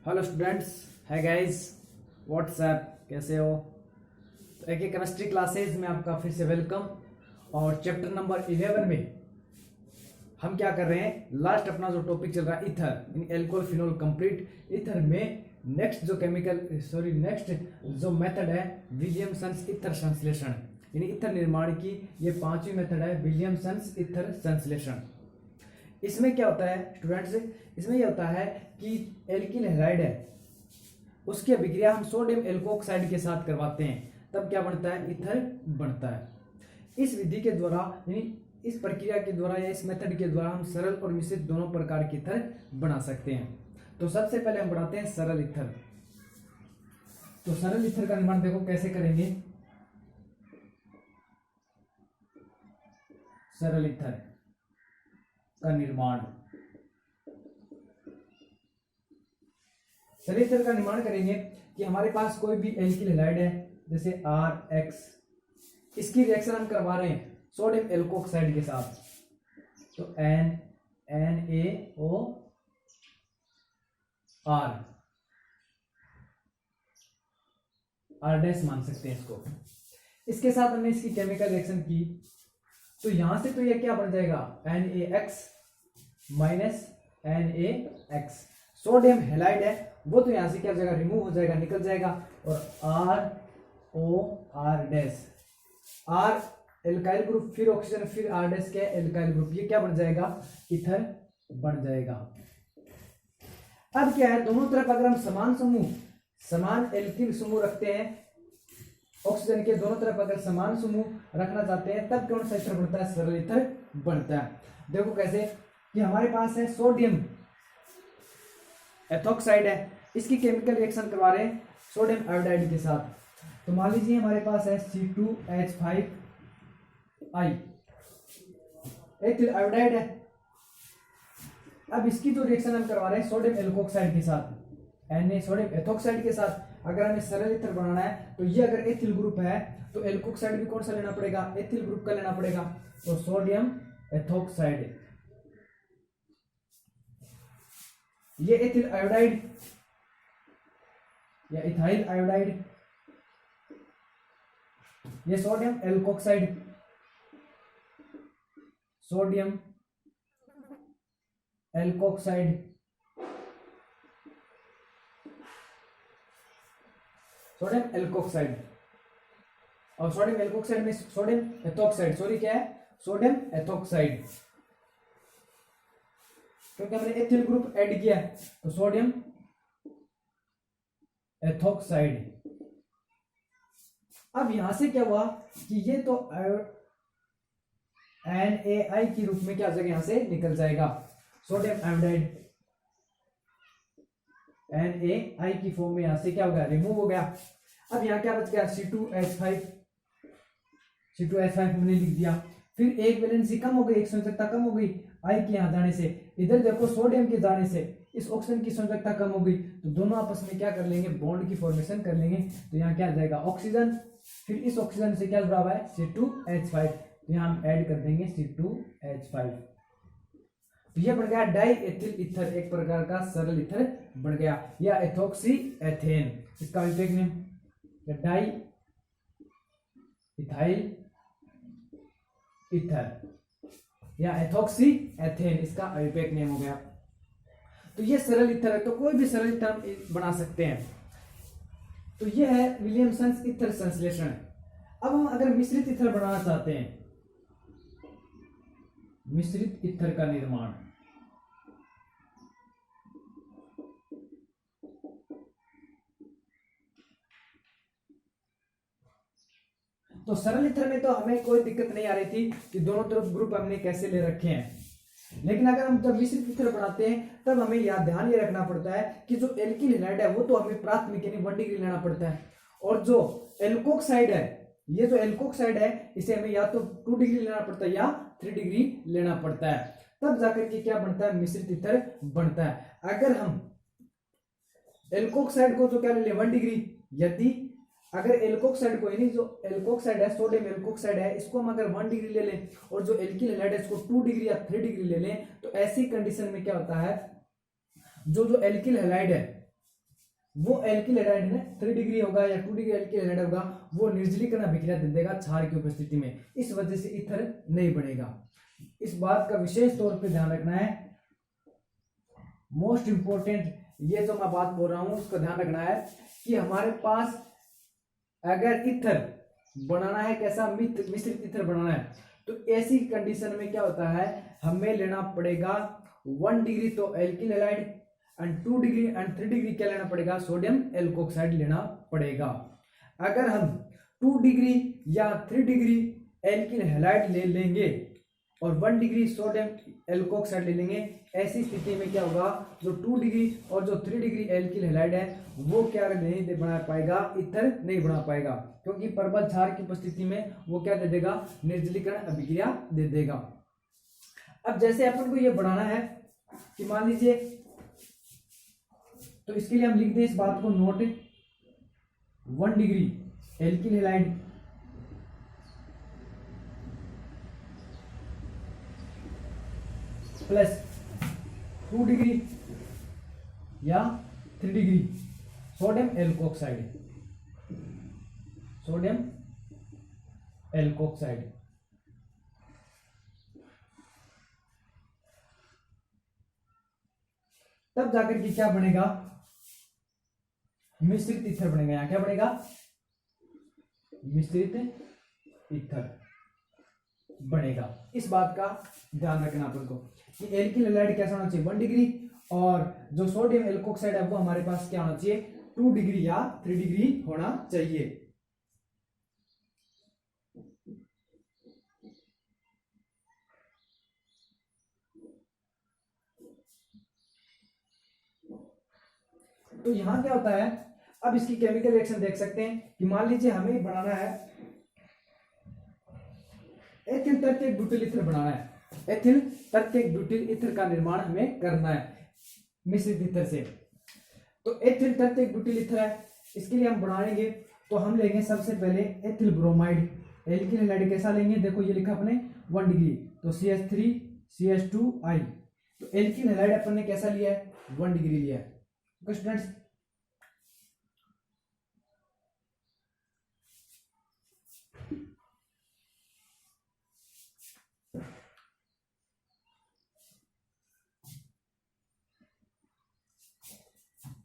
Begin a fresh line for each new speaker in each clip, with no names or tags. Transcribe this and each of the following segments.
Hello students, है guys, WhatsApp, कैसे हो। तो एक केमिस्ट्री क्लासेज में आपका फिर से वेलकम। और चैप्टर नंबर 11 में हम क्या कर रहे हैं, लास्ट अपना जो टॉपिक चल रहा है ether in alcohol phenol complete. Ether में नेक्स्ट जो मेथड है विलियमसन्स ईथर संश्लेषण, यानी ईथर निर्माण की ये पांचवी मेथड है विलियमसन्स ईथर संश्लेषण। इसमें क्या होता है स्टूडेंट्स, इसमें यह होता है कि एल्किल हैलाइड है उसकी अभिक्रिया हम सोडियम एल्कोक्साइड के साथ करवाते हैं, तब क्या बनता है, ईथर बनता है। इस विधि के द्वारा यानी इस प्रक्रिया के द्वारा या इस मेथड के द्वारा हम सरल और मिश्रित दोनों प्रकार के ईथर बना सकते हैं। तो सबसे पहले हम बनाते हैं सरल ईथर। तो सरल ईथर का निर्माण देखो कैसे करेंगे। सरल ईथर का निर्माण, सरल ईथर का निर्माण करेंगे कि हमारे पास कोई भी एल्किल हैलाइड है जैसे RX, इसकी रिएक्शन हम करवा रहे हैं सोडियम एल्कोक्साइड के साथ। तो NaOR, R' मान सकते हैं इसको। इसके साथ हमने इसकी केमिकल रिएक्शन की तो यहां से तो ये क्या बन जाएगा, NaX minus NaX। Sodium halide है वो तो यहां से क्या हो जाएगा, रिमूव हो जाएगा, निकल जाएगा। और ROR', R एल्काइल ग्रुप, फिर ऑक्सीजन, फिर R' के एल्काइल ग्रुप, ये क्या बन जाएगा, ईथर बन जाएगा। अब क्या है, दोनों तरफ अगर हम समान समूह, समान एल्किल समूह रखते हैं, ऑक्सीजन के दोनों तरफ अगर समान समूह रखना चाहते हैं तब कौन सा ईथर बनता है, सरल ईथर बनता है। देखो कैसे कि हमारे पास है सोडियम एथोक्साइड है, इसकी केमिकल रिएक्शन करवा रहे हैं सोडियम आयोडाइड के साथ। तो मान लीजिए हमारे पास है C2H5I, एथिल आयोडाइड है। अब इसकी जो रिएक्शन हम करवा रहे हैं सोडियम एल्कोक्साइड के साथ, Na सोडियम एथोक्साइड के साथ, अगर हमें सरल ईथर बनाना है तो ये अगर एथिल ग्रुप है तो एल्कोक्साइड भी कौन सा लेना पड़ेगा, एथिल ग्रुप का लेना पड़ेगा। तो सोडियम एथोक्साइड, ये एथिल आयोडाइड या इथाइल आयोडाइड, ये sodium alkoxide, sodium alkoxide, sodium alkoxide. और सोडियम एल्कोक्साइड में सोडियम एथोक्साइड, सॉरी क्या है, सोडियम एथोक्साइड, क्योंकि हमने एथिल ग्रुप ऐड किया है तो सोडियम एथोक्साइड। अब यहां से क्या हुआ कि ये तो NaI के रूप में क्या हो जाएगा, यहां से निकल जाएगा सोडियम आयोडाइड, NaI की फॉर्म में यहां से क्या हो गया, रिमूव हो गया। अब यहां क्या बच गया, C2H5 हमने लिख दिया। फिर एक वैलेंसी कम हो गई, एक संयोजकता कम हो गई I के यहां जाने से। इधर देखो सोडियम के जाने से इस ऑक्सीजन की संयोजकता कम हो गई, तो दोनों आपस में क्या कर लेंगे, बॉन्ड की फॉर्मेशन कर लेंगे। तो यहाँ क्या आ जाएगा, ऑक्सीजन, फिर इस ऑक्सीजन से क्या जुड़ा हुआ है, C2H5, तो यहाँ हम ऐड कर देंगे C2H5। तो ये बन गया डाई एथिल ईथर, एक प्रकार का सरल ईथर बन गया, या एथोक्सी एथेन इसका विपेक नेम, डाई इथाइल ईथर या एथोक्सी एथेन इसका विपेक नेम हो गया। तो ये सरल ईथर है, तो कोई भी सरल ईथर हम बना सकते हैं। तो ये है विलियमसन्स ईथर संश्लेषण। अब हम अगर मिश्रित ईथर बनाना चाहते हैं, मिश्रित ईथर का निर्माण, तो सरल ईथर में तो हमें कोई दिक्कत नहीं आ रही थी कि दोनों तरफ ग्रुप हमने कैसे ले रखे हैं। लेकिन अगर हम जब मिश्रित ईथर बनाते हैं तब हमें याद ध्यान ये रखना पड़ता है कि जो एल्किल हैलाइड है वो तो हमें प्राथमिक यानी 1 डिग्री लेना पड़ता है, और जो एल्कोक्साइड है, ये जो एल्कोक्साइड है इसे हमें या तो 2 डिग्री लेना पड़ता है या 3 डिग्री लेना पड़ता है, तब जाकर के क्या बनता है, मिश्रित ईथर बनता है। अगर हम एल्कोक्साइड को तो क्या ले लें, 1 डिग्री, यदि अगर एल्कोक्साइड को यानी जो एल्कोक्साइड है सोडियम एल्कोक्साइड है इसको हम अगर 1 डिग्री ले लें और जो एल्किल हैलाइड है इसको 2 डिग्री या 3 डिग्री ले लें, तो ऐसी कंडीशन में क्या होता है, जो एल्किल हैलाइड है वो एल्किल हैलाइड में 3 डिग्री होगा या 2 डिग्री एल्किल हैलाइड होगा, वो निर्जलीकरण अभिक्रिया दे देगा क्षार की उपस्थिति में, इस वजह से ईथर नहीं बनेगा। इस बात का विशेष तौर पे ध्यान रखना है, मोस्ट इंपोर्टेंट ये जो मैं बात बोल रहा हूं उसका ध्यान रखना है कि हमारे पास अगर ईथर बनाना है, कैसा मिश्रित ईथर बनाना है, तो ऐसी कंडीशन में क्या होता है, हमें लेना पड़ेगा 1 डिग्री तो alkyl halide and 2 degree and 3 degree क्या लेना पड़ेगा, सोडियम एल्कोक्साइड लेना पड़ेगा। अगर हम 2 डिग्री या 3 डिग्री एल्किल हैलाइड ले लेंगे और 1 डिग्री सोडियम एल्कोक्साइड ले लेंगे, ऐसी स्थिति में क्या होगा, जो 2 डिग्री और जो 3 डिग्री एल्किल हैलाइड है वो क्या नहीं बना पाएगा, ईथर नहीं बना पाएगा, क्योंकि प्रबल क्षार की उपस्थिति में वो क्या दे देगा, निर्जलीकरण अभिक्रिया दे देगा। अब जैसे अपन को ये बढ़ाना है कि मान लीजिए, तो इसके लिए हम लिख दें इस बात को note, 1 degree alkyl halide plus 2 degree या 3 degree sodium alkoxide, sodium alkoxide, तब जाकर के क्या बनेगा, मिश्रित ईथर बनेगा। यहां क्या बनेगा, मिश्रित ईथर बनेगा। इस बात का ध्यान रखना अपन को कि एल्किल हैलाइड कैसा होना चाहिए, 1 डिग्री, और जो सोडियम एल्कोक्साइड है वो हमारे पास क्या होना चाहिए, 2 डिग्री या 3 डिग्री होना चाहिए। तो यहां क्या होता है, अब इसकी केमिकल रिएक्शन देख सकते हैं कि मान लीजिए हमें बनाना है एथिल तृतीयक ब्यूटिल ईथर बनाना है, एथिल तृतीयक ब्यूटिल ईथर का निर्माण हमें करना है मिश्रित ईथर से। तो एथिल तृतीयक ब्यूटिल ईथर है, इसके लिए हम बनाएंगे तो हम लेंगे सबसे पहले एथिल ब्रोमाइड, एल्किल हैलाइड कैसा लेंगे, देखो ये लिखा अपने 1 डिग्री, तो CH3 CH2I, तो एल्किल हैलाइड अपन ने कैसा लिया है, 1 डिग्री लिया है। ओके स्टूडेंट्स,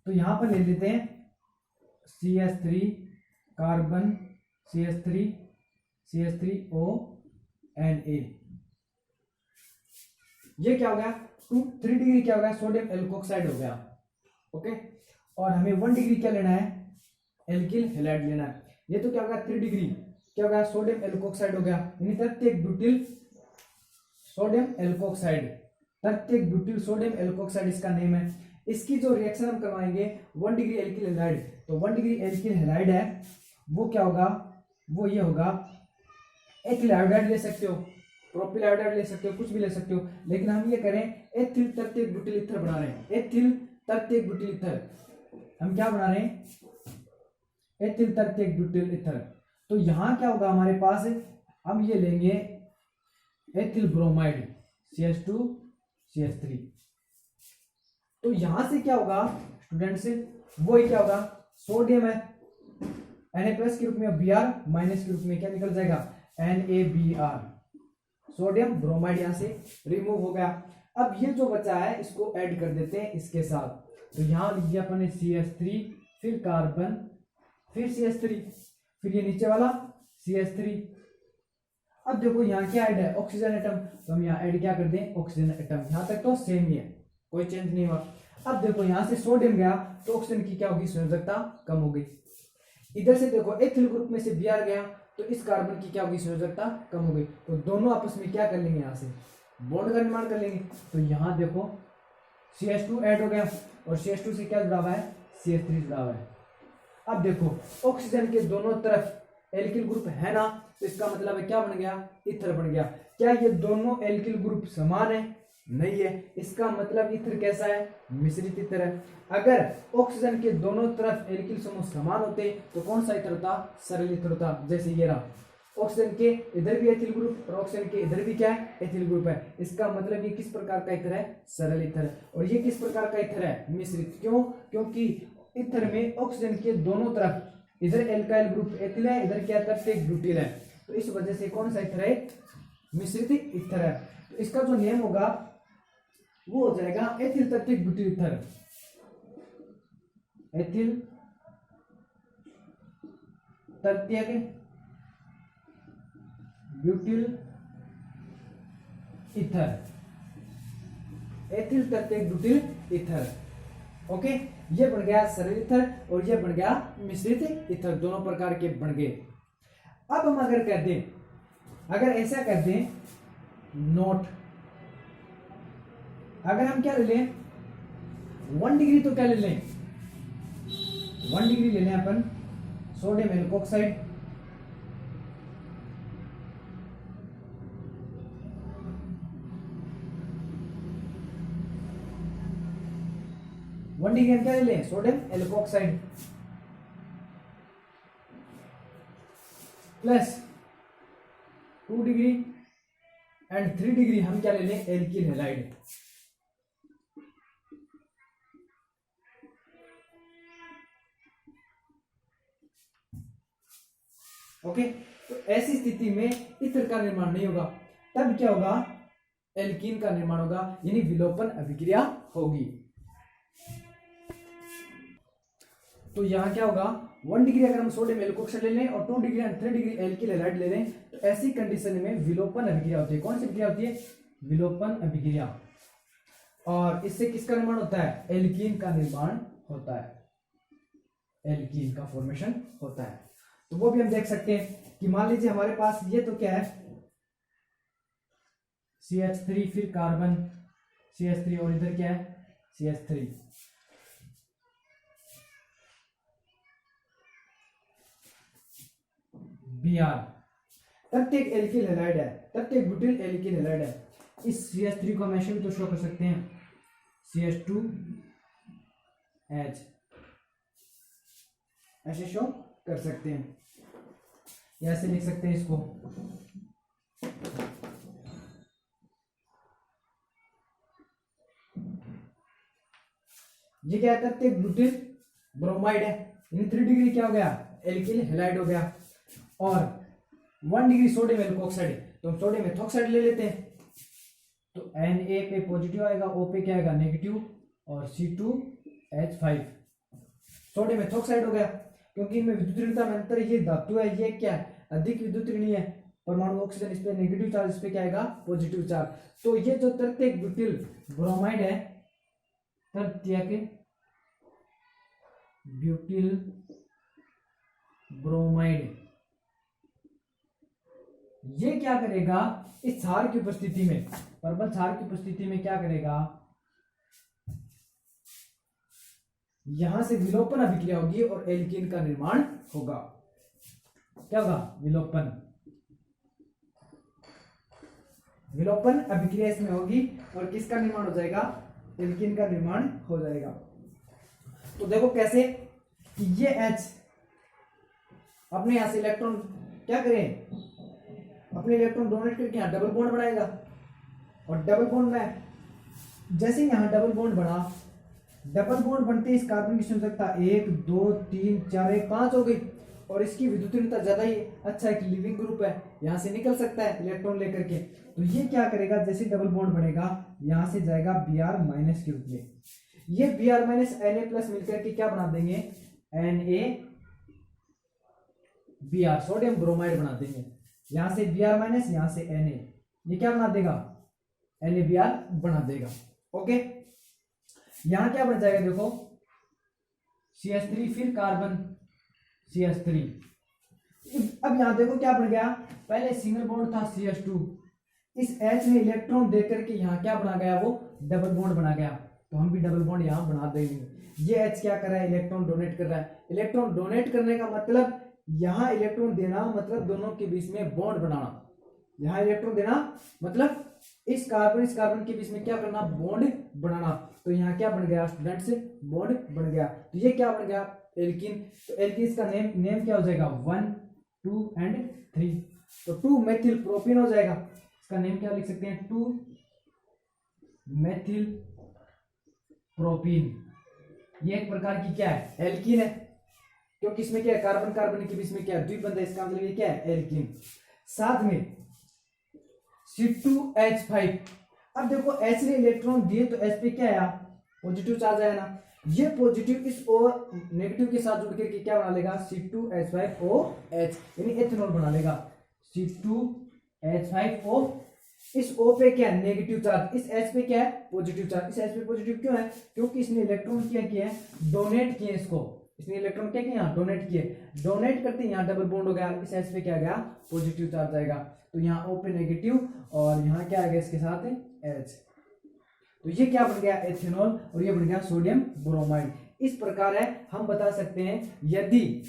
तो यहां पर ले लेते हैं CH3 carbon, CH3 CH3O Na, ये क्या हो गया, 3 डिग्री क्या हो गया, सोडियम एल्कोक्साइड हो गया। ओके, और हमें 1 डिग्री क्या लेना है, एल्किल हैलाइड लेना है। ये तो क्या होगा, 3 डिग्री क्या होगा, सोडियम एल्कोक्साइड हो गया, यानी तृतीयक ब्यूटिल सोडियम एल्कोक्साइड, तृतीयक ब्यूटिल सोडियम एल्कोक्साइड इसका नेम है। इसकी जो रिएक्शन हम करवाएंगे 1 डिग्री एल्किल हैलाइड, तो 1 डिग्री एल्किल हैलाइड है वो क्या होगा, वो ये होगा, एथिल आयोडाइड ले सकते हो, प्रोपिल आयोडाइड ले सकते हो, कुछ भी ले सकते हो, लेकिन हम ये करें एथिल तृतीयक ब्यूटिल ईथर बना रहे हैं, एथिल तृतीयक ब्यूटिल ईथर हम क्या बना रहे हैं, एथिल तृतीयक ब्यूटिल ईथर। तो यहां क्या होगा हमारे पास, हम ये लेंगे एथिल ब्रोमाइड CH2 CH3, तो यहां से क्या होगा स्टूडेंट्स, वो क्या होगा, सोडियम है Na+ के रूप में, Br- के रूप में क्या निकल जाएगा, NaBr, सोडियम ब्रोमाइड यहां से रिमूव हो गया। अब ये जो बचा है इसको ऐड कर देते हैं इसके साथ, तो यहां लिख दिया अपने CH3, फिर कार्बन, फिर CH3, फिर ये नीचे वाला CH3। अब देखो यहाँ क्या ऐड है, ऑक्सीजन एटम, तो हम यहाँ ऐड क्या कर दें, ऑक्सीजन एटम, यहां तक तो सेम ही है, कोई चेंज नहीं हुआ। अब देखो यहां से सोडियम गया तो ऑक्सीजन की क्या होगी, संयोजकता कम हो गई। इधर से देखो एथिल ग्रुप में से Br गया तो इस कार्बन की क्या होगी, संयोजकता कम हो गई, तो दोनों आपस में क्या कर लेंगे, यहां से बॉन्ड का निर्माण कर लेंगे। तो यहां देखो CH2 ऐड हो गया और CH2 से क्या जुड़ा हुआ है, CH3 जुड़ा हुआ है। अब देखो ऑक्सीजन के दोनों तरफ एल्किल ग्रुप है ना, तो इसका मतलब है क्या बन गया, ईथर बन गया। क्या ये दोनों एल्किल ग्रुप समान है, नहीं है, इसका मतलब ईथर कैसा है, मिश्रित ईथर है। अगर ऑक्सीजन के दोनों तरफ एल्किल समूह समान होते तो कौन सा ईथर होता, सरल ईथर होता। जैसे ये रहा, ऑक्सीजन के इधर भी एथिल ग्रुप और ऑक्सीजन के इधर भी क्या है, एथिल ग्रुप है, इसका मतलब ये किस प्रकार का ईथर है, सरल ईथर है। और ये किस प्रकार का ईथर है, मिश्रित। क्यों, क्योंकि ईथर में ऑक्सीजन के दोनों तरफ, इधर एल्काइल ग्रुप एथिल है, इधर क्या तरफ एक ब्यूटिल है, तो इस वजह से कौन सा ईथर है, मिश्रित ईथर है। तो इसका जो नेम होगा वो हो जाएगा एथिल तत्विक ब्यूटिल ईथर, एथिल तत्विक ब्यूटिल ईथर, एथिल तत्विक ब्यूटिल ईथर। ओके, ये बन गया सरल ईथर और ये बन गया मिश्रित ईथर, दोनों प्रकार के बन गए। अब हम अगर कर दें, अगर ऐसा कर दें नोट, अगर हम क्या ले लें 1 डिग्री, तो क्या ले लें 1 डिग्री ले लें अपन सोडियम एल्कोक्साइड, वन डिग्री हम क्या ले लें sodium alkoxide, plus 2 degree and 3 degree हम क्या ले लें एल्किल हैलाइड। ओके, तो ऐसी स्थिति में ईथर का निर्माण नहीं होगा, तब क्या होगा एल्कीन का निर्माण होगा, यानी विलोपन अभिक्रिया होगी। तो यहां क्या होगा 1 डिग्री अगर हम सोडियम एल्कोक्साइड ले लें और 2 degree and 3 degree alkyl halide ले लें, तो ऐसी कंडीशन में विलोपन अभिक्रिया होती है। कौन सी अभिक्रिया होती है, विलोपन अभिक्रिया, और इससे किसका निर्माण होता है, एल्कीन का निर्माण होता है, एल्कीन का फॉर्मेशन होता है। तो वो भी हम देख सकते हैं कि मान लीजिए हमारे पास ये तो क्या है CH3, फिर कार्बन CH3 और इधर क्या है CH3, Br, प्रत्येक एल्किल हैलाइड है, प्रत्येक ब्यूटिल एल्किल हैलाइड है। इस CH3 को हम ऐसे भी तो शो कर सकते हैं CH2H, ऐसे शो कर सकते हैं, या ऐसे लिख सकते हैं इसको, ये क्या है प्रत्येक ब्यूटिल ब्रोमाइड है, यानी 3 डिग्री क्या हो गया एल्किल हैलाइड हो गया, और 1 डिग्री सोडियम एल्कोक्साइड, तो हम सोडियम एथोक्साइड ले लेते हैं, तो Na पे पॉजिटिव आएगा, O पे क्या आएगा नेगेटिव, और C2H5 सोडियम एथोक्साइड हो गया, क्योंकि इनमें विद्युत ऋणता में अंतर, ये धातु है, ये क्या है अधिक विद्युत ऋणी है, परमाणु ऑक्सीजन इस पे नेगेटिव चार्ज, इस पे क्या आएगा पॉजिटिव चार्ज। तो ये जो प्रत्येक ब्यूटिल ब्रोमाइड है, प्रत्येक ब्यूटिल ब्रोमाइड, ये क्या करेगा इस क्षार की उपस्थिति में, प्रबल क्षार की उपस्थिति में क्या करेगा, यहां से विलोपन अभिक्रिया होगी और एल्कीन का निर्माण होगा। क्या होगा विलोपन, विलोपन अभिक्रिया इसमें होगी और किसका निर्माण हो जाएगा, एल्कीन का निर्माण हो जाएगा। तो देखो कैसे कि ये H अपने यहां से इलेक्ट्रॉन क्या करें, अपने इलेक्ट्रॉन डोनेट करके यहां डबल बॉन्ड बनाएगा, और डबल बॉन्ड में जैसे यहां डबल बॉन्ड बना, डबल बॉन्ड बनते इस कार्बन की संयोजकता 1 2 3 4 1 5 हो गई, और इसकी विद्युत ऋणता ज्यादा ही अच्छा एक लिविंग ग्रुप है, यहां से निकल सकता है इलेक्ट्रॉन लेकर के। तो ये क्या करेगा, जैसे डबल बॉन्ड बनेगा यहां से जाएगा Br माइनस के रूप में, ये Br माइनस Na प्लस मिलकर के क्या बना देंगे NaBr, सोडियम ब्रोमाइड बना देंगे, यहां से Br माइनस यहां से Na, ये क्या बना देगा NaBr बना देगा। ओके, यहां क्या बन जाएगा देखो CH3 फिर कार्बन CH3, अब यहां देखो क्या बन गया, पहले सिंगल बॉन्ड था CH2, इस H ने इलेक्ट्रॉन देकर के यहां क्या बना गया, वो डबल बॉन्ड बना गया, तो हम भी डबल बॉन्ड यहां बना देंगे। ये H क्या कर रहा है, इलेक्ट्रॉन डोनेट कर रहा है, इलेक्ट्रॉन डोनेट करने का मतलब यहां इलेक्ट्रॉन देना मतलब दोनों के बीच में बॉन्ड बनाना, यहां इलेक्ट्रॉन देना मतलब इस कार्बन के बीच में क्या करना, बॉन्ड बनाना। तो यहाँ क्या बन गया स्टूडेंट्स, बॉन्ड बन गया, तो ये क्या बन गया एल्कीन। तो एल्कीन का नेम क्या हो जाएगा 1 2 एंड 3, तो 2 मेथिल प्रोपीन हो जाएगा, इसका नेम क्या लिख सकते हैं 2 मेथिल प्रोपीन। ये एक प्रकार की क्या है, एल्कीन है, क्योंकि इसमें क्या है, कार्बन कार्बन के बीच में क्या है, द्विबंध है, इसका मतलब ये क्या है, एल्कीन। साथ में C2H5। अब देखो H ने इलेक्ट्रॉन दिए तो H पे क्या आया, पॉजिटिव चार्ज आया ना, ये पॉजिटिव इस और नेगेटिव के साथ जुड़ करके क्या बना लेगा, C2H5OH, यानी एथेनॉल बना लेगा। C2H5O, इस O पे क्या है, नेगेटिव चार्ज, इस H पे क्या है, पॉजिटिव चार्ज। इस H पे पॉजिटिव क्यों है, क्योंकि इसने इलेक्ट्रॉन क्या किया है, डोनेट किए इसको, इसने इलेक्ट्रॉन क्या किया, यहाँ डोनेट किए, डोनेट करते यहाँ डबल बॉन्ड हो गया, इस H पे क्या गया, पॉजिटिव चार्ज आएगा, तो यहाँ O पे नेगेटिव और यहाँ क्या आ गया इसके साथ H, तो ये क्या बन गया, एथेनॉल, और ये बन गया सोडियम ब्रोमाइड। इस प्रकार है हम बता सकते हैं, यदि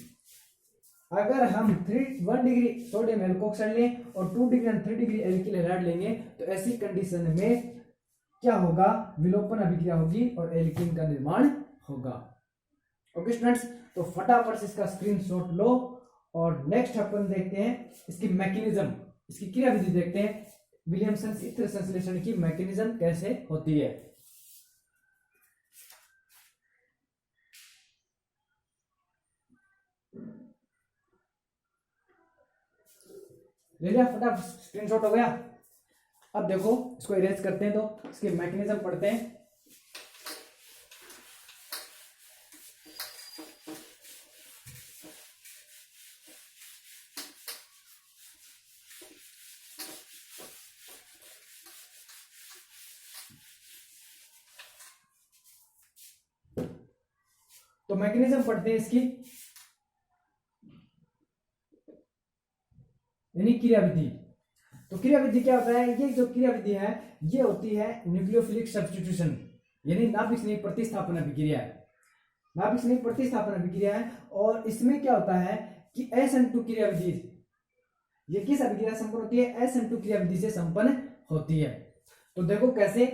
अगर हम 1 डिग्री सोडियम एल्कोक्साइड लें और 2 डिग्री और 3 डिग्री एल्किल हैलाइड लेंगे तो ऐसी कंडीशन में क्या होगा, विलोपन अभिक्रिया होगी और एल्कीन का निर्माण होगा। ओके स्टूडेंट्स, तो फटाफट से इसका स्क्रीनशॉट लो और नेक्स्ट अपन देखते हैं इसकी मैकेनिज्म, इसकी क्रियाविधि देखते हैं, विलियमसन इत्र संश्लेषण की मैकेनिज्म कैसे होती है। ले लिया फटाफट, स्क्रीनशॉट हो गया। अब देखो इसको इरेज करते हैं तो इसके मैकेनिज्म पढ़ते हैं। तो मैकेनिज्म पढ़ते हैं इसकी, यानी क्रियाविधि। तो क्रियाविधि क्या होता है, ये जो क्रियाविधि है ये होती है न्यूक्लियोफिलिक सब्स्टिट्यूशन, यानी नाभिक स्नेही प्रतिस्थापन अभिक्रिया है, नाभिक स्नेही प्रतिस्थापन अभिक्रिया है। और इसमें क्या होता है कि SN2 क्रियाविधि, ये किस अभिक्रिया से संपन्न होती है, SN2 क्रियाविधि से संपन्न होती है। तो देखो कैसे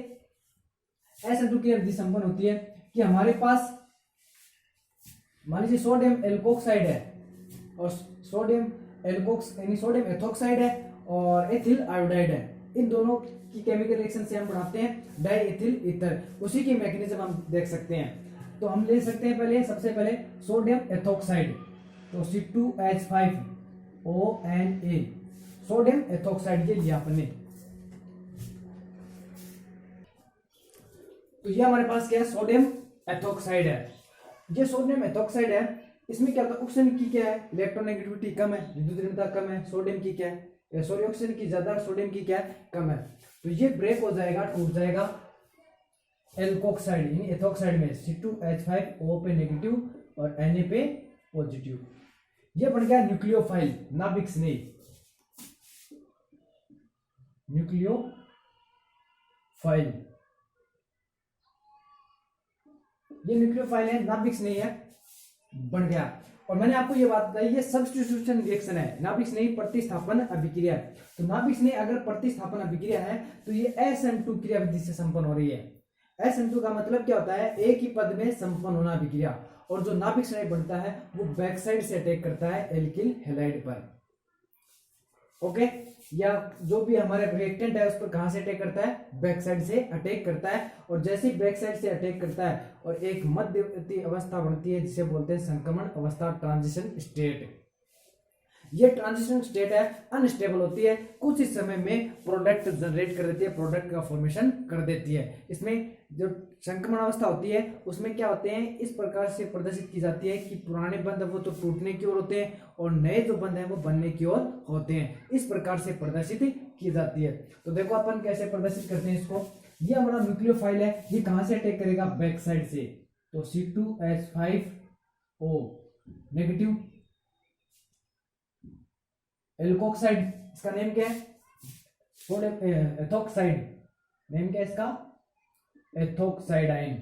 SN2 क्रियाविधि संपन्न होती है, कि हमारे पास मान लीजिए सोडियम एल्कोक्साइड है और सोडियम एल्कोक्स यानी सोडियम एथोक्साइड है और एथिल आयोडाइड है, इन दोनों की केमिकल रिएक्शन से हम बनाते हैं डाई एथिल ईथर, उसी की मैकेनिज्म हम देख सकते हैं। तो हम ले सकते हैं पहले, सबसे पहले सोडियम एथोक्साइड, तो C2H5ONA, सोडियम एथोक्साइड ये लिया आपने। तो ये हमारे पास क्या है, सोडियम एथोक्साइड है। ये सोडियम एथोक्साइड है, इसमें क्या होता है, ऑक्सीजन की क्या है, इलेक्ट्रोनेगेटिविटी कम है, विद्युत ऋणता कम है, सोडियम की क्या है, सॉरी ऑक्सीजन की ज्यादा, सोडियम की क्या है, कम है। तो ये ब्रेक हो जाएगा, टूट जाएगा एल्कोक्साइड यानी एथोक्साइड में, C2H5O पे नेगेटिव और Na पे पॉजिटिव, ये बन गया न्यूक्लियोफाइल, नाभिक स्नेही, न्यूक्लियोफाइल, ये न्यूक्लियोफाइल है, नाभिक स्नेही है, बन गया। और मैंने आपको ये बात बताई, ये सब्स्टिट्यूशन रिएक्शन है, नाभिक स्नेही प्रतिस्थापन अभिक्रिया। तो नाभिक स्नेही अगर प्रतिस्थापन अभिक्रिया है तो ये SN2 क्रियाविधि से संपन्न हो रही है। SN2 का मतलब क्या होता है, एक ही पद में संपन्न होना अभिक्रिया, और जो नाभिक स्नेही बनता है वो बैक साइड से अटैक करता है एल्किल हैलाइड पर। ओके, या जो भी हमारा रिएक्टेंट है उस पर कहां से अटैक करता है, बैक साइड से अटैक करता है। और जैसे ही बैक साइड से अटैक करता है और एक मध्यवर्ती अवस्था बनती है जिसे बोलते हैं संक्रमण अवस्था, ट्रांजिशन स्टेट। ये ट्रांजिशन स्टेट है, अनस्टेबल होती है, कुछ ही समय में प्रोडक्ट जनरेट कर देती है, प्रोडक्ट का फॉर्मेशन कर देती है। इसमें जो संक्रमण अवस्था होती है उसमें क्या होते हैं, इस प्रकार से प्रदर्शित की जाती है कि पुराने बंध वो तो टूटने की ओर होते हैं और नए जो बंध हैं वो बनने की ओर होते हैं, इस प्रकार से प्रदर्शित की जाती है। तो देखो अपन कैसे प्रदर्शित करते हैं इसको, ये हमारा न्यूक्लियोफाइल है, ये कहां से अटैक करेगा, बैक साइड से, तो C2H5O नेगेटिव एल्कोक्साइड, इसका नेम क्या है, सोडियम एथोक्साइड, नेम क्या है इसका, एथोक्साइड आयन।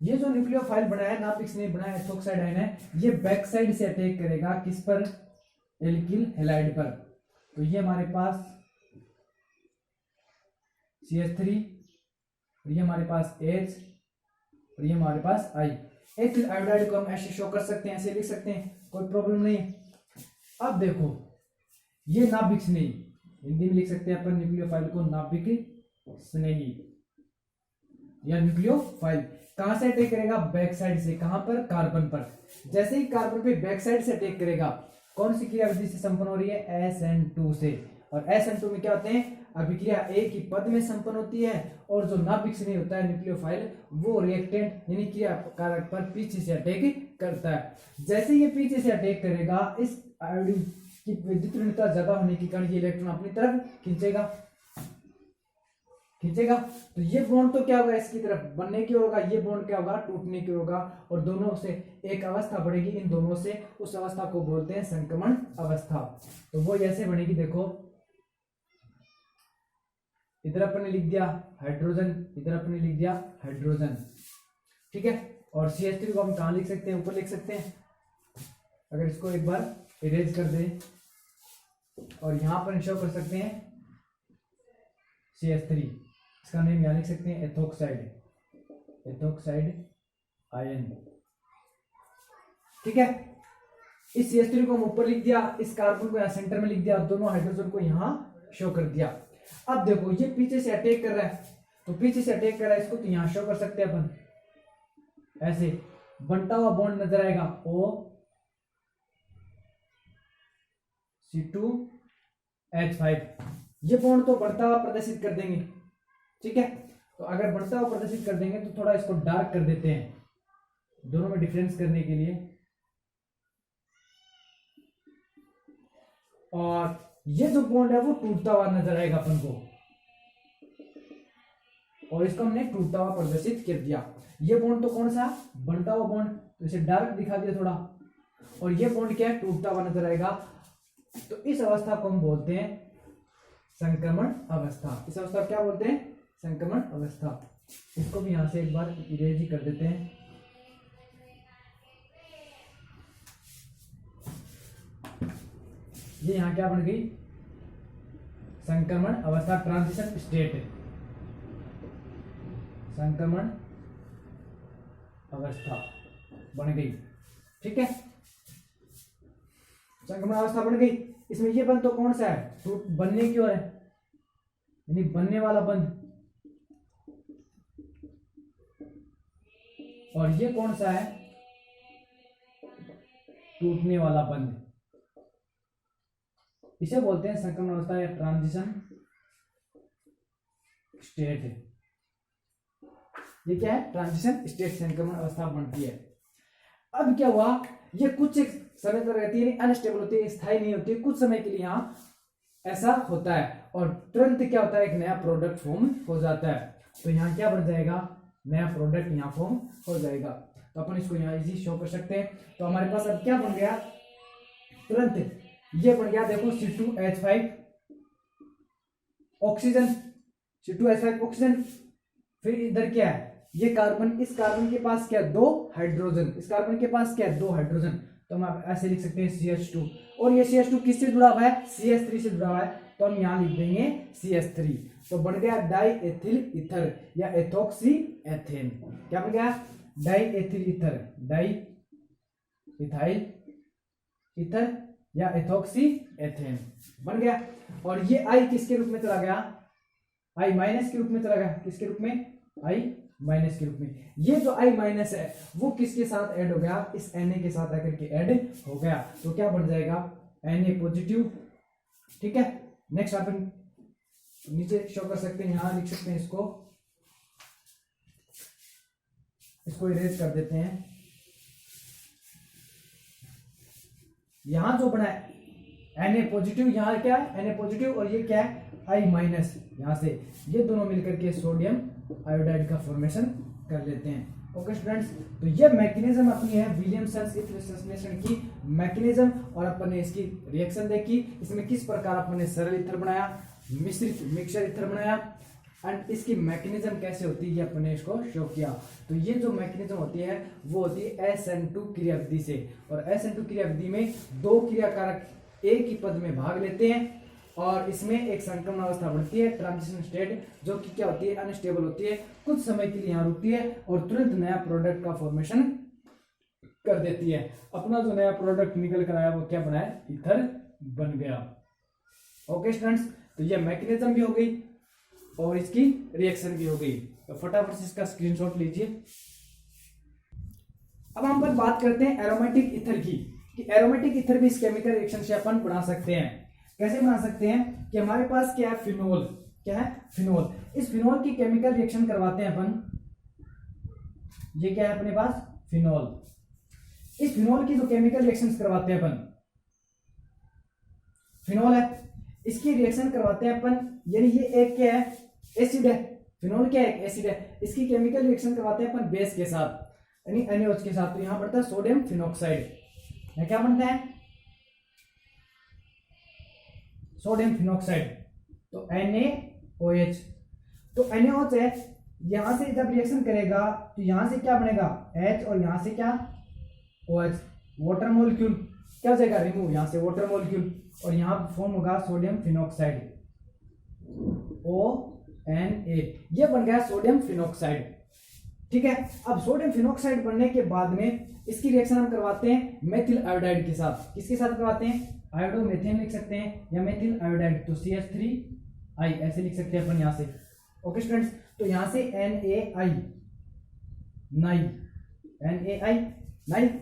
ये जो न्यूक्लियोफाइल बना है, नाभिक स्नेही बना है, एथोक्साइड आयन है, ये बैक साइड से अटैक करेगा किस पर, एल्किल हैलाइड पर। तो ये हमारे पास CH3, और ये हमारे पास H, और ये हमारे पास I। एथिल आयोडाइड को हम ऐसे शो कर सकते हैं, ऐसे लिख सकते हैं, कोई प्रॉब्लम नहीं। अब देखो ये नाभिक स्नेही, हिंदी में लिख सकते हैं अपन न्यूक्लियोफाइल को नाभिक स्नेही, या न्यूक्लियोफाइल। कहां से अटैक करेगा? बैक साइड से। कहां पर? कार्बन पर। जैसे ही कार्बन पे बैक साइड से अटैक करेगा, कौन सी क्रियाविधि से संपन्न हो रही है? SN2 से। और SN2 में क्या होते हैं? अभिक्रिया एक ही पद में संपन्न होती है, और जो नाभिक होता है न्यूक्लियोफाइल, वो रिएक्टेंट यानी क्रिया कारक पर पीछे से अटैक करता है। जैसे ये पीछे से अटैक करेगा, इस आयोडीन की विद्युत ऋणता ज्यादा होने के कारण ये इलेक्ट्रॉन अपनी तरफ खींचेगा। तो ये बॉन्ड तो क्या होगा? इसकी तरफ बनने की होगा, ये बॉन्ड क्या होगा? टूटने की होगा, और दोनों से एक अवस्था बढ़ेगी। इन दोनों से उस अवस्था को बोलते हैं संक्रमण अवस्था। तो वो ऐसे बनेगी, देखो इधर अपन ने लिख दिया हाइड्रोजन, इधर अपन ने लिख दिया हाइड्रोजन, ठीक है। और CH3 को हम कहां लिख सकते हैं? ऊपर लिख सकते हैं। अगर इसको एक बार इरेज कर दे, और यहां पर शो कर सकते हैं CH3, इसका नेम यहां लिख सकते हैं एथोक्साइड आयन, ठीक है। इस CH3 को हम ऊपर लिख दिया, इस कार्बन को यहां सेंटर में लिख दिया, दोनों हाइड्रोजन को यहां शो कर दिया। अब देखो ये पीछे से अटैक कर रहा है, तो पीछे से अटैक कर रहा है, इसको तो यहां शो कर सकते हैं अपन, ऐसे बनता हुआ बॉन्ड नजर आएगा OC2H5। ये बॉन्ड तो बढ़ता हुआ प्रदर्शित कर देंगे, ठीक है। तो अगर बढ़ता हुआ प्रदर्शित कर देंगे तो थोड़ा इसको डार्क कर देते हैं, दोनों में डिफरेंस करने के लिए। और ये जो बॉन्ड है वो टूटता हुआ नजर आएगा अपन को, और इसको हमने टूटता हुआ प्रदर्शित कर दिया। ये बॉन्ड तो कौन सा? बनता हुआ बॉन्ड, तो इसे डार्क दिखा दिया थोड़ा। और ये बॉन्ड क्या है? टूटता हुआ नजर आएगा। तो इस अवस्था को हम बोलते हैं संक्रमण अवस्था। इस अवस्था को क्या बोलते हैं? संक्रमण अवस्था। इसको भी यहां से एक बार इरेज ही कर देते हैं। ये यहां क्या बन गई? संक्रमण अवस्था, ट्रांजिशन स्टेट, संक्रमण अवस्था बन गई, ठीक है। संक्रमण अवस्था बन गई। इसमें ये बंद तो कौन सा है? टूट बनने की ओर है, यानी बनने वाला बंद। और ये कौन सा है? टूटने वाला बंद। इसे बोलते हैं संक्रमण अवस्था या ट्रांजिशन स्टेट। ये क्या है? ट्रांजिशन स्टेट, संक्रमण अवस्था बनती है। अब क्या हुआ? ये कुछ एक समय तक रहती है, अनस्टेबल होती है, स्थायी नहीं होती है, कुछ समय के लिए यहां ऐसा होता है, और तुरंत क्या होता है? एक नया प्रोडक्ट फॉर्म हो जाता है। तो यहाँ क्या बन जाएगा? नया प्रोडक्ट यहाँ फॉर्म हो जाएगा। तो अपन इसको यहाँ इजी शो कर सकते हैं। तो हमारे पास अब क्या बन गया? तुरंत ये बन गया, देखो C2H5 ऑक्सीजन, C2H5 ऑक्सीजन। फिर इधर क्या है? ये कार्बन, इस कार्बन के पास क्या? 2 हाइड्रोजन, इस कार्बन के पास क्या? 2 हाइड्रोजन। तो हम ऐसे लिख सकते हैं CH2। और ये CH2 किससे जुड़ा हुआ है? CH3 से जुड़ा हुआ है, तो हम यहां लिख देंगे CH3। तो बन गया डाई एथिल ईथर या एथोक्सी एथेन। क्या बन गया? Die ethyl ether, di ethyl ether या एथोक्सी एथेन बन गया। और ये आई किसके रूप में चला गया? आई माइनस के रूप में चला गया। किसके रूप में? आई माइनस के रूप में। ये जो आई माइनस है वो किसके साथ ऐड हो गया? इस Na के साथ आकर के ऐड हो गया। तो क्या बन जाएगा? Na पॉजिटिव, ठीक है। नेक्स्ट अपन नीचे शो कर सकते हैं, यहां लिख सकते हैं, इसको इरेज कर देते हैं। यहां जो बना है Na पॉजिटिव, यहां क्या है? Na पॉजिटिव, और ये क्या है? आई माइनस। यहां से ये दोनों मिलकर के सोडियम आयोडाइड का फॉर्मेशन कर लेते हैं। ओके स्टूडेंट्स, तो ये मैकेनिज्म अपनी है विलियमसन इथर संश्लेषण की मैकेनिज्म, और अपन ने इसकी रिएक्शन देखी। इसमें किस प्रकार अपन ने सरल इथर बनाया, मिश्रित मिक्सचर इथर बनाया, एंड इसकी मैकेनिज्म कैसे होती है ये अपन ने इसको शो किया। तो ये जो मैकेनिज्म होती है वो होती है SN2 क्रियाविधि से, और SN2 क्रियाविधि में 2 क्रियाकारक एक ही पद में भाग लेते हैं, और इसमें एक संक्रमण अवस्था बढ़ती है, ट्रांजिशन स्टेट, जो कि क्या होती है? अनस्टेबल होती है, कुछ समय के लिए यहाँ रुकती है, और तुरंत नया प्रोडक्ट का फॉर्मेशन कर देती है। अपना जो नया प्रोडक्ट निकल कर आया वो क्या बना है? ईथर बन गया। ओके स्टूडेंट्स, तो ये मैकेनिज्म भी हो गई। और इसकी रिएक्शन भी हो गई। तो फटाफट से इसका स्क्रीनशॉट लीजिए। अब हम पर बात करते हैं एरोमेटिक ईथर की, कि एरोमेटिक ईथर भी इस केमिकल रिएक्शन से अपन बना सकते हैं। कैसे बना सकते हैं कि हमारे पास क्या है, फिनोल। क्या है, फिनोल। इस फिनोल की केमिकल रिएक्शन करवाते हैं अपन। ये क्या है अपने पास, फिनोल। इस फिनोल की जो केमिकल रिएक्शन करवाते हैं अपन, फिनोल है, इसकी रिएक्शन करवाते हैं अपन, यानी ये एक क्या है, एसिड है। फिनोल क्या है, एक एसिड है। इसकी केमिकल रिएक्शन करवाते हैं अपन बेस के साथ, यानी NaOH के साथ। तो यहां पड़ता है सोडियम फिनॉक्साइड। क्या बनता है, सोडियम फिनॉक्साइड। तो NaOH। तो NaOH है, यहां से जब रिएक्शन करेगा तो यहां से क्या बनेगा, H, और यहां से क्या, OH, वाटर मॉलिक्यूल। क्या हो जाएगा, रिमूव, यहां से वाटर मॉलिक्यूल, और यहां फॉर्म होगा सोडियम फिनॉक्साइड, ONA। ये बन गया सोडियम फिनॉक्साइड। ठीक है। अब सोडियम फिनॉक्साइड बनने के बाद में इसकी रिएक्शन हम करवाते हैं मेथिल आयोडाइड के साथ। किसके साथ करवाते हैं, आयोडोमेथेन लिख सकते हैं या मेथिल आयोडाइड। तो CH3I ऐसे लिख सकते हैं अपन यहां से। ओके स्टूडेंट्स, तो यहां से NaI,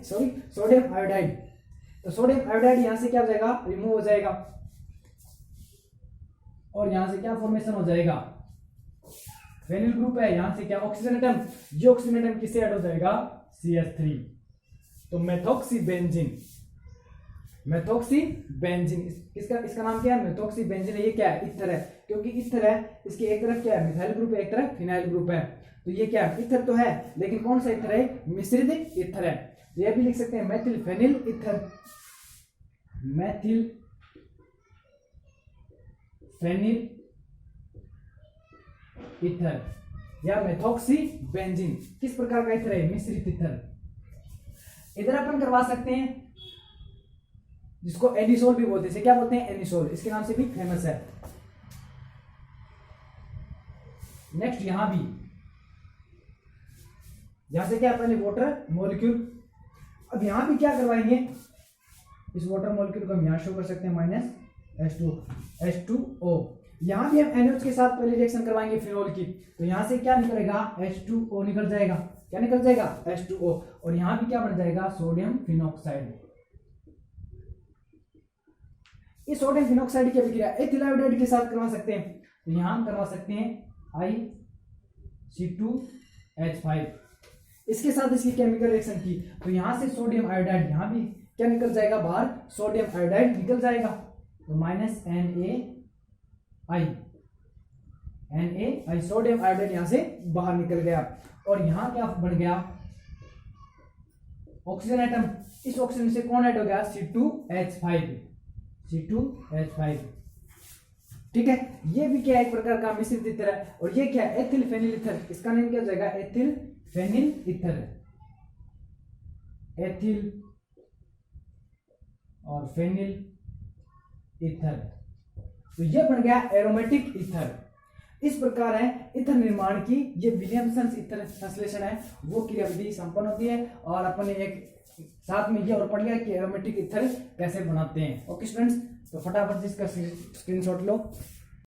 सॉरी, सोडियम आयोडाइड। तो सोडियम आयोडाइड यहां से क्या हो जाएगा, रिमूव हो जाएगा, और यहां से क्या फॉर्मेशन हो जाएगा, फेनिल ग्रुप है। यहां से क्या, ऑक्सीजन एटम। ये ऑक्सीजन एटम किससे ऐड हो जाएगा, CH3। तो मेथॉक्सीबेंजीन, मेथॉक्सीबेंजीन। इसका नाम क्या है, मेथॉक्सीबेंजीन। ये क्या है, ईथर है, क्योंकि ईथर है, इसकी एक तरफ क्या है, मिथाइल ग्रुप है, एक तरफ फिनाइल ग्रुप है। तो ये क्या है, ईथर तो है, लेकिन कौन सा ईथर है, मिश्रित ईथर है। तो ये भी लिख सकते हैं methyl phenyl ether, methyl phenyl ether या मेथॉक्सीबेंजीन। किस प्रकार का ईथर है, मिश्रित ईथर। इधर अपन करवा सकते हैं जिसको एनिसोल भी बोलते हैं। क्या बोलते हैं, एनिसोल, इसके नाम से भी फेमस है। नेक्स्ट यहां भी, यहां से क्या, पहले वाटर मॉलिक्यूल। अब यहां भी क्या करवाएंगे, इस वाटर मॉलिक्यूल को हम यहां शो कर सकते हैं, -H2O। यहां भी हम NaOH के साथ पहले रिएक्शन करवाएंगे फिनोल की। तो यहां से क्या निकलेगा, H2O निकल जाएगा। क्या निकल जाएगा, H2O। और यहां भी क्या बन जाएगा, सोडियम फिनॉक्साइड। इस सोडियम फिनॉक्साइड की अभिक्रिया एथिल आयोडाइड के साथ करवा सकते हैं। तो यहां हम करवा सकते हैं IC2H5। इसके साथ इसकी केमिकल रिएक्शन की, तो यहां से सोडियम आयोडाइड, यहां भी क्या निकल जाएगा बाहर, सोडियम आयोडाइड निकल जाएगा। तो NaI, सोडियम आयोडाइड यहां से बाहर निकल गया। और यहां क्या बन गया, ऑक्सीजन एटम। इस ऑक्सीजन से कौन ऐड हो गया, C2H5। ठीक है। ये भी क्या, एक प्रकार का मिश्रित ईथर है। और ये क्या, एथिल फेनिल ईथर। इसका नाम क्या हो जाएगा, एथिल फेनिल ईथर, एथिल और फेनिल ईथर। तो ये बन गया एरोमेटिक ईथर। इस प्रकार है ईथर निर्माण की, ये विलियमसन ईथर संश्लेषण है, वो क्रियाविधि संपन्न होती है। और अपन ने एक साथ में ये और पढ़ लिया कि एरोमेटिक ईथर कैसे बनाते हैं। ओके स्टूडेंट्स, तो फटाफट से इसका स्क्रीनशॉट लो।